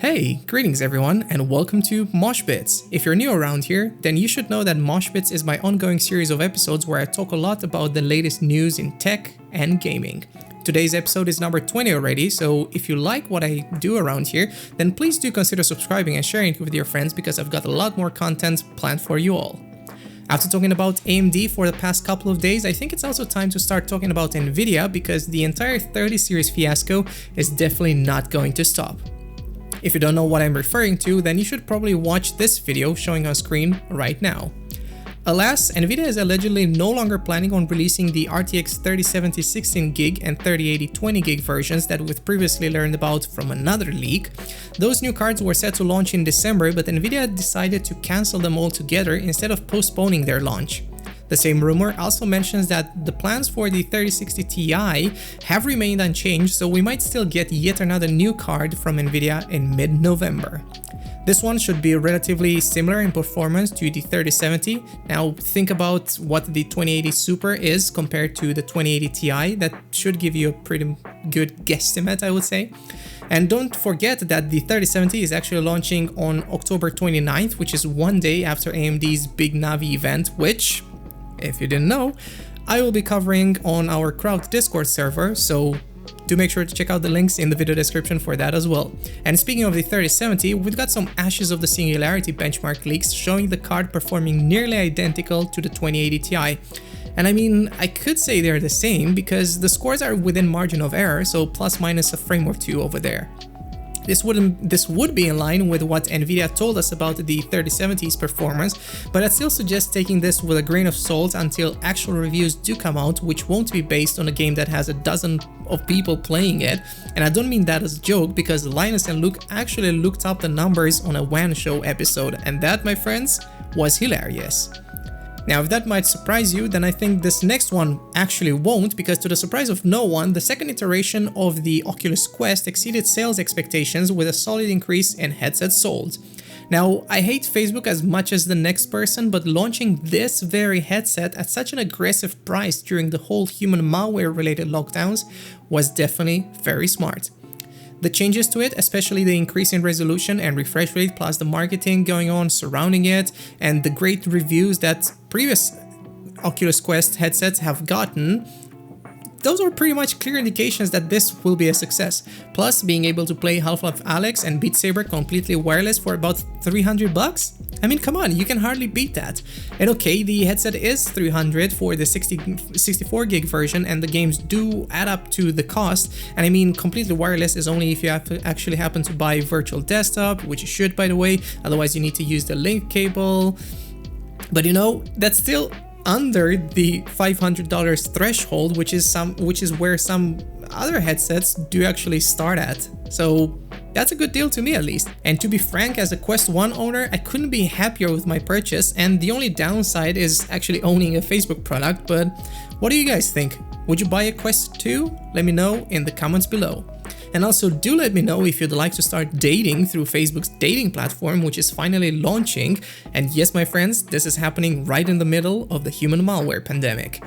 Hey, greetings everyone and welcome to MOSHBITS. If you're new around here, then you should know that MOSHBITS is my ongoing series of episodes where I talk a lot about the latest news in tech and gaming. Today's episode is number 20 already, so if you like what I do around here, then please do consider subscribing and sharing it with your friends because I've got a lot more content planned for you all. After talking about AMD for the past couple of days, I think it's also time to start talking about NVIDIA because the entire 30 series fiasco is definitely not going to stop. If you don't know what I'm referring to, then you should probably watch this video showing on screen right now. Alas, NVIDIA is allegedly no longer planning on releasing the RTX 3070 16GB and 3080 20GB versions that we've previously learned about from another leak. Those new cards were set to launch in December, but NVIDIA decided to cancel them altogether instead of postponing their launch. The same rumor also mentions that the plans for the 3060 Ti have remained unchanged, so we might still get yet another new card from NVIDIA in mid-November. This one should be relatively similar in performance to the 3070. Now think about what the 2080 Super is compared to the 2080 Ti. That should give you a pretty good guesstimate, I would say. And don't forget that the 3070 is actually launching on October 29th, which is one day after AMD's big Navi event, which, if you didn't know, I will be covering on our crowd Discord server, so do make sure to check out the links in the video description for that as well. And speaking of the 3070, we've got some Ashes of the Singularity benchmark leaks showing the card performing nearly identical to the 2080 Ti. And I mean, I could say they're the same because the scores are within margin of error, so plus minus a frame or two over there. This would be in line with what NVIDIA told us about the 3070's performance, but I'd still suggest taking this with a grain of salt until actual reviews do come out, which won't be based on a game that has a dozen of people playing it. And I don't mean that as a joke, because Linus and Luke actually looked up the numbers on a WAN show episode, and that, my friends, was hilarious. Now, if that might surprise you, then I think this next one actually won't, because to the surprise of no one, the second iteration of the Oculus Quest exceeded sales expectations with a solid increase in headsets sold. Now, I hate Facebook as much as the next person, but launching this very headset at such an aggressive price during the whole human malware related lockdowns was definitely very smart. The changes to it, especially the increase in resolution and refresh rate, plus the marketing going on surrounding it, and the great reviews that previous Oculus Quest headsets have gotten, those are pretty much clear indications that this will be a success. Plus, being able to play Half-Life Alyx and Beat Saber completely wireless for about $300? I mean, come on, you can hardly beat that. And okay, the headset is $300 for the 64GB version, and the games do add up to the cost. And I mean, completely wireless is only if you actually happen to buy virtual desktop, which you should, by the way. Otherwise, you need to use the link cable. But you know, that's still under the $500 threshold, which is where some other headsets do actually start at. So that's a good deal to me, at least. And to be frank, as a Quest 1 owner, I couldn't be happier with my purchase, and the only downside is actually owning a Facebook product. But what do you guys think? Would you buy a Quest 2? Let me know in the comments below. And also do let me know if you'd like to start dating through Facebook's dating platform, which is finally launching. And yes, my friends, this is happening right in the middle of the human malware pandemic.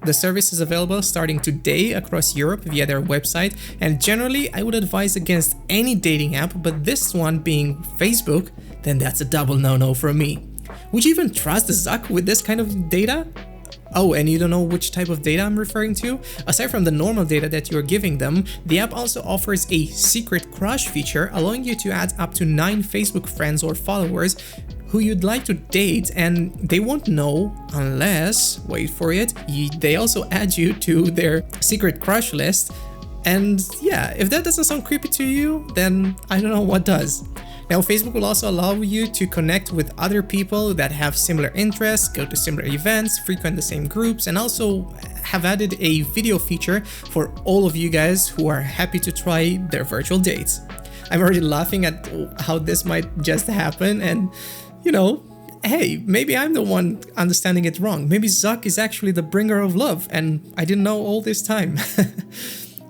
The service is available starting today across Europe via their website, and generally I would advise against any dating app, but this one being Facebook, then that's a double no-no from me. Would you even trust Zuck with this kind of data? Oh, and you don't know which type of data I'm referring to? Aside from the normal data that you're giving them, the app also offers a secret crush feature, allowing you to add up to 9 Facebook friends or followers who you'd like to date, and they won't know unless, wait for it, they also add you to their secret crush list. And yeah, if that doesn't sound creepy to you, then I don't know what does. Now, Facebook will also allow you to connect with other people that have similar interests, go to similar events, frequent the same groups, and also have added a video feature for all of you guys who are happy to try their virtual dates. I'm already laughing at how this might just happen, and you know, hey, maybe I'm the one understanding it wrong. Maybe Zuck is actually the bringer of love, and I didn't know all this time.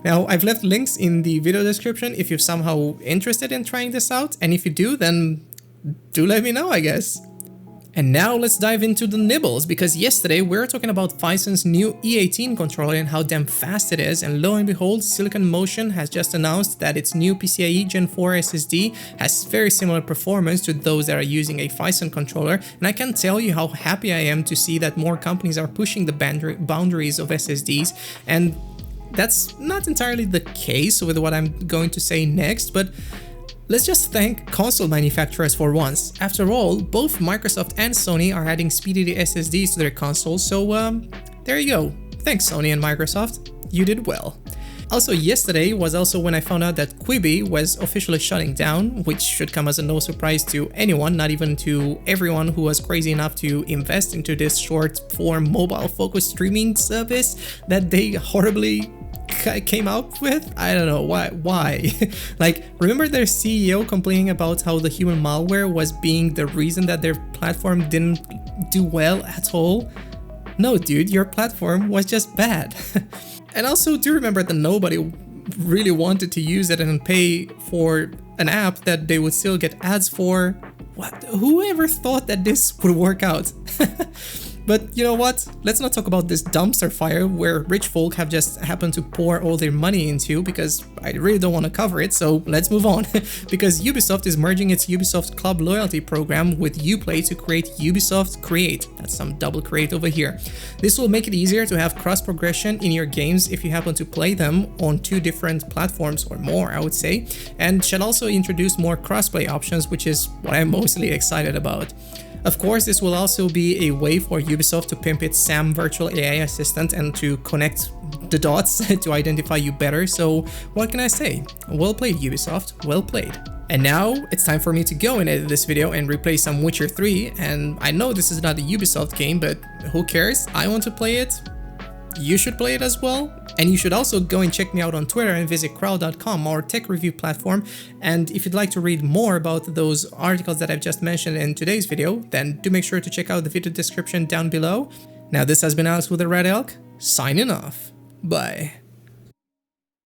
Now, I've left links in the video description if you're somehow interested in trying this out, and if you do, then do let me know, I guess. And now let's dive into the nibbles, because yesterday we were talking about Phison's new E18 controller and how damn fast it is, and lo and behold, Silicon Motion has just announced that its new PCIe Gen 4 SSD has very similar performance to those that are using a Phison controller, and I can tell you how happy I am to see that more companies are pushing the boundaries of SSDs, and that's not entirely the case with what I'm going to say next, but let's just thank console manufacturers for once. After all, both Microsoft and Sony are adding SPEEDY SSDs to their consoles, so there you go. Thanks Sony and Microsoft, you did well. Also, yesterday was also when I found out that QUIBI was officially shutting down, which should come as a no surprise to anyone, not even to everyone who was crazy enough to invest into this short-form mobile-focused streaming service that they horribly came up with. I don't know why. Like, remember their CEO complaining about how the human malware was being the reason that their platform didn't do well at all? No dude, your platform was just bad. And also do remember that nobody really wanted to use it and pay for an app that they would still get ads for. What? Whoever thought that this would work out? But you know what? Let's not talk about this dumpster fire where rich folk have just happened to pour all their money into, because I really don't want to cover it, so let's move on. Because Ubisoft is merging its Ubisoft Club loyalty program with Uplay to create Ubisoft Create. That's some double create over here. This will make it easier to have cross progression in your games if you happen to play them on 2 different platforms or more, I would say, and shall also introduce more crossplay options, which is what I'm mostly excited about. Of course, this will also be a way for Ubisoft to pimp its Sam virtual AI assistant and to connect the dots to identify you better, so what can I say? Well played Ubisoft, well played. And now it's time for me to go and edit this video and replay some Witcher 3, and I know this is not a Ubisoft game, but who cares? I want to play it. You should play it as well. And you should also go and check me out on Twitter and visit crowd.com, our tech review platform. And if you'd like to read more about those articles that I've just mentioned in today's video, then do make sure to check out the video description down below. Now this has been Alex with the Red Elk, signing off. Bye.